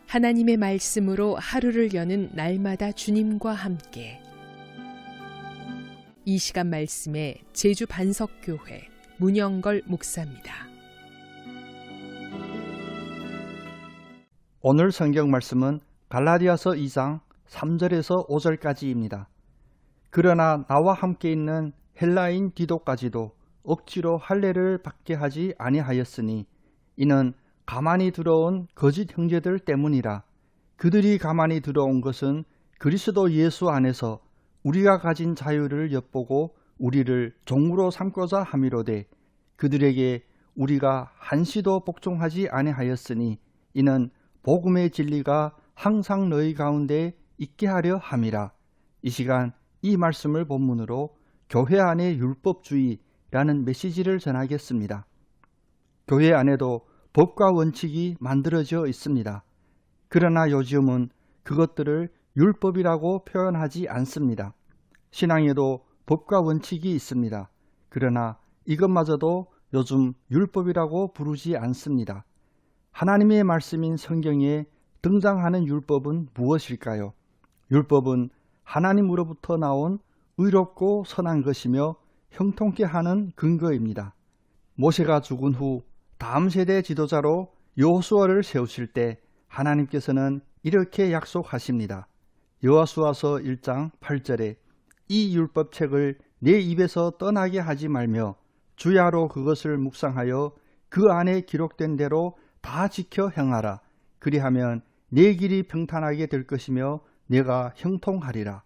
하나님의 말씀으로 하루를 여는 날마다 주님과 함께. 이 시간 말씀에 제주 반석교회 문영걸 목사입니다. 오늘 성경 말씀은 갈라디아서 2장 3절에서 5절까지입니다. 그러나 나와 함께 있는 헬라인 디도까지도 억지로 할례를 받게 하지 아니하였으니 이는 가만히 들어온 거짓 형제들 때문이라. 그들이 가만히 들어온 것은 그리스도 예수 안에서 우리가 가진 자유를 엿보고 우리를 종으로 삼고자 함이로되 그들에게 우리가 한시도 복종하지 아니하였으니 이는 복음의 진리가 항상 너희 가운데 있게 하려 함이라. 이 시간 이 말씀을 본문으로 교회 안의 율법주의라는 메시지를 전하겠습니다. 교회 안에도 법과 원칙이 만들어져 있습니다. 그러나 요즘은 그것들을 율법이라고 표현하지 않습니다. 신앙에도 법과 원칙이 있습니다. 그러나 이것마저도 요즘 율법이라고 부르지 않습니다. 하나님의 말씀인 성경에 등장하는 율법은 무엇일까요? 율법은 하나님으로부터 나온 의롭고 선한 것이며 형통케 하는 근거입니다. 모세가 죽은 후 다음 세대 지도자로 여호수아를 세우실 때 하나님께서는 이렇게 약속하십니다. 여호수아서 1장 8절에 이 율법책을 내 입에서 떠나게 하지 말며 주야로 그것을 묵상하여 그 안에 기록된 대로 다 지켜 행하라. 그리하면 내 길이 평탄하게 될 것이며 내가 형통하리라.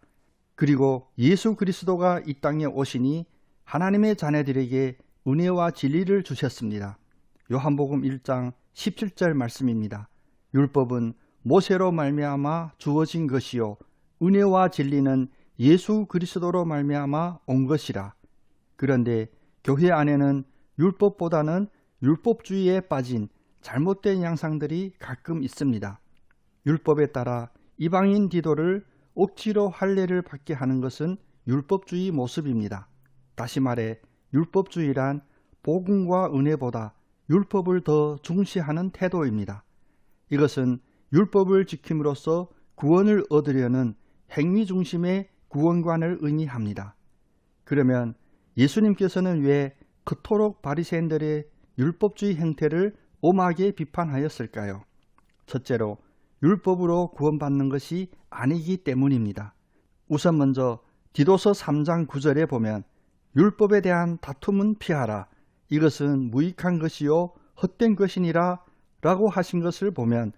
그리고 예수 그리스도가 이 땅에 오시니 하나님의 자녀들에게 은혜와 진리를 주셨습니다. 요한복음 1장 17절 말씀입니다. 율법은 모세로 말미암아 주어진 것이요 은혜와 진리는 예수 그리스도로 말미암아 온 것이라. 그런데 교회 안에는 율법보다는 율법주의에 빠진 잘못된 양상들이 가끔 있습니다. 율법에 따라 이방인 디도를 억지로 할례를 받게 하는 것은 율법주의 모습입니다. 다시 말해 율법주의란 복음과 은혜보다 율법을 더 중시하는 태도입니다. 이것은 율법을 지킴으로써 구원을 얻으려는 행위 중심의 구원관을 의미합니다. 그러면 예수님께서는 왜 그토록 바리새인들의 율법주의 행태를 엄하게 비판하였을까요? 첫째로 율법으로 구원받는 것이 아니기 때문입니다. 우선 먼저 디도서 3장 9절에 보면 율법에 대한 다툼은 피하라. 이것은 무익한 것이요 헛된 것이니라 라고 하신 것을 보면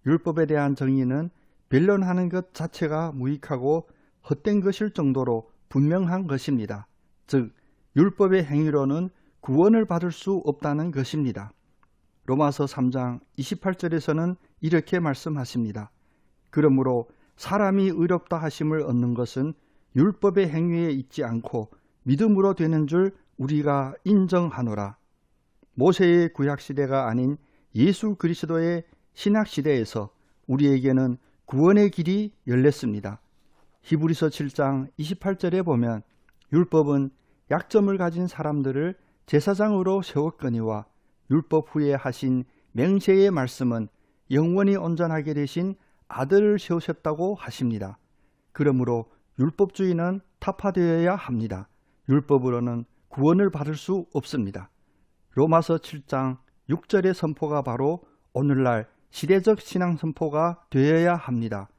율법에 대한 정의는 변론하는 것 자체가 무익하고 헛된 것일 정도로 분명한 것입니다. 즉 율법의 행위로는 구원을 받을 수 없다는 것입니다. 로마서 3장 28절에서는 이렇게 말씀하십니다. 그러므로 사람이 의롭다 하심을 얻는 것은 율법의 행위에 있지 않고 믿음으로 되는 줄 우리가 인정하노라. 모세의 구약시대가 아닌 예수 그리스도의 신약시대에서 우리에게는 구원의 길이 열렸습니다. 히브리서 7장 28절에 보면 율법은 약점을 가진 사람들을 제사장으로 세웠거니와 율법 후에 하신 맹세의 말씀은 영원히 온전하게 되신 아들을 세우셨다고 하십니다. 그러므로 율법주의는 타파되어야 합니다. 율법으로는 구원을 받을 수 없습니다. 로마서 7장 6절의 선포가 바로 오늘날 시대적 신앙 선포가 되어야 합니다.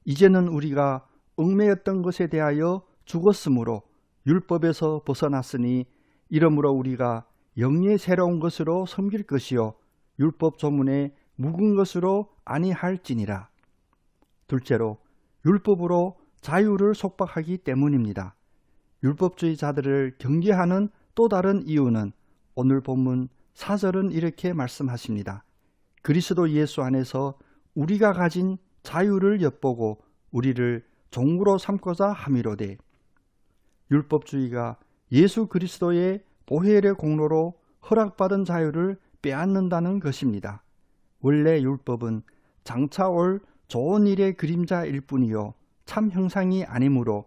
이제는 우리가 얽매였던 것에 대하여 죽었으므로 율법에서 벗어났으니 이러므로 우리가 영의 새로운 것으로 섬길 것이요 율법 조문에 묵은 것으로 아니할지니라. 둘째로 율법으로 자유를 속박하기 때문입니다. 율법주의자들을 경계하는 또 다른 이유는 오늘 본문 4절은 이렇게 말씀하십니다. 그리스도 예수 안에서 우리가 가진 자유를 엿보고 우리를 종으로 삼고자 함이로되 율법주의가 예수 그리스도의 보혈의 공로로 허락받은 자유를 빼앗는다는 것입니다. 원래 율법은 장차 올 좋은 일의 그림자일 뿐이요 참 형상이 아니므로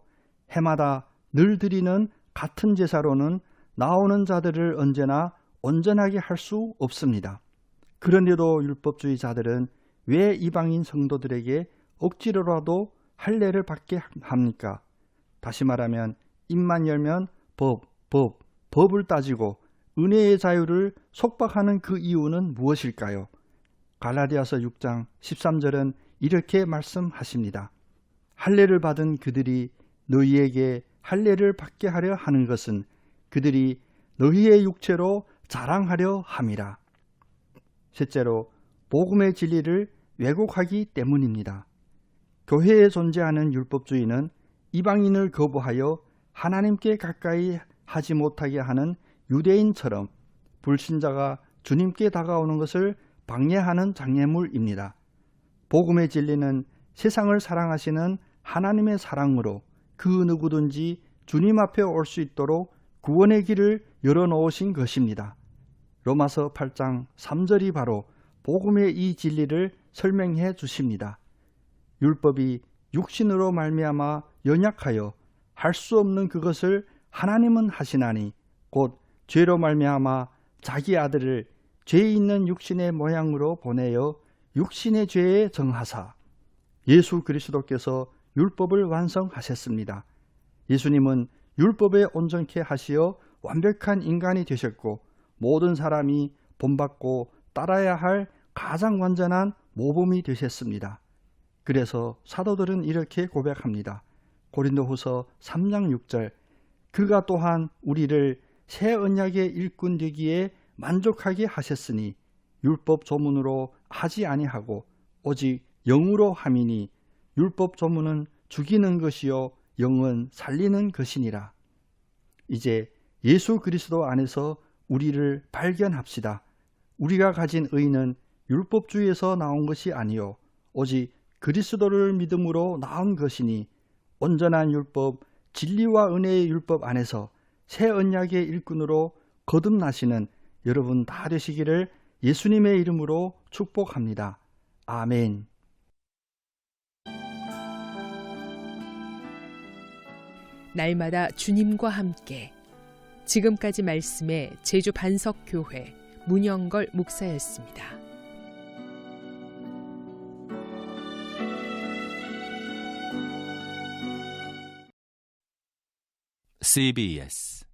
해마다 늘 드리는 같은 제사로는 나오는 자들을 언제나 온전하게 할 수 없습니다. 그런데도 율법주의자들은 왜 이방인 성도들에게 억지로라도 할례를 받게 합니까? 다시 말하면 입만 열면 법을 따지고 은혜의 자유를 속박하는 그 이유는 무엇일까요? 갈라디아서 6장 13절은 이렇게 말씀하십니다. 할례를 받은 그들이 너희에게 할례를 받게 하려 하는 것은 그들이 너희의 육체로 자랑하려 함이라. 셋째로 복음의 진리를 왜곡하기 때문입니다. 교회에 존재하는 율법주의는 이방인을 거부하여 하나님께 가까이 하지 못하게 하는 유대인처럼 불신자가 주님께 다가오는 것을 방해하는 장애물입니다. 복음의 진리는 세상을 사랑하시는 하나님의 사랑으로 그 누구든지 주님 앞에 올 수 있도록 구원의 길을 열어놓으신 것입니다. 로마서 8장 3절이 바로 복음의 이 진리를 설명해 주십니다. 율법이 육신으로 말미암아 연약하여 할 수 없는 그것을 하나님은 하시나니 곧 죄로 말미암아 자기 아들을 죄 있는 육신의 모양으로 보내어 육신의 죄에 정하사 예수 그리스도께서 율법을 완성하셨습니다. 예수님은 율법에 온전케 하시어 완벽한 인간이 되셨고 모든 사람이 본받고 따라야 할 가장 완전한 모범이 되셨습니다. 그래서 사도들은 이렇게 고백합니다. 고린도후서 3장 6절 그가 또한 우리를 새 언약의 일꾼 되기에 만족하게 하셨으니 율법 조문으로 하지 아니하고 오직 영으로 함이니 율법 조문은 죽이는 것이요 영은 살리는 것이니라. 이제 예수 그리스도 안에서 우리를 발견합시다. 우리가 가진 의는 율법주의에서 나온 것이 아니요 오직 그리스도를 믿음으로 나온 것이니 온전한 율법, 진리와 은혜의 율법 안에서 새 언약의 일꾼으로 거듭나시는 여러분 다 되시기를 예수님의 이름으로 축복합니다. 아멘. 날마다 주님과 함께. 지금까지 말씀의 제주 반석교회 문영걸 목사였습니다. CBS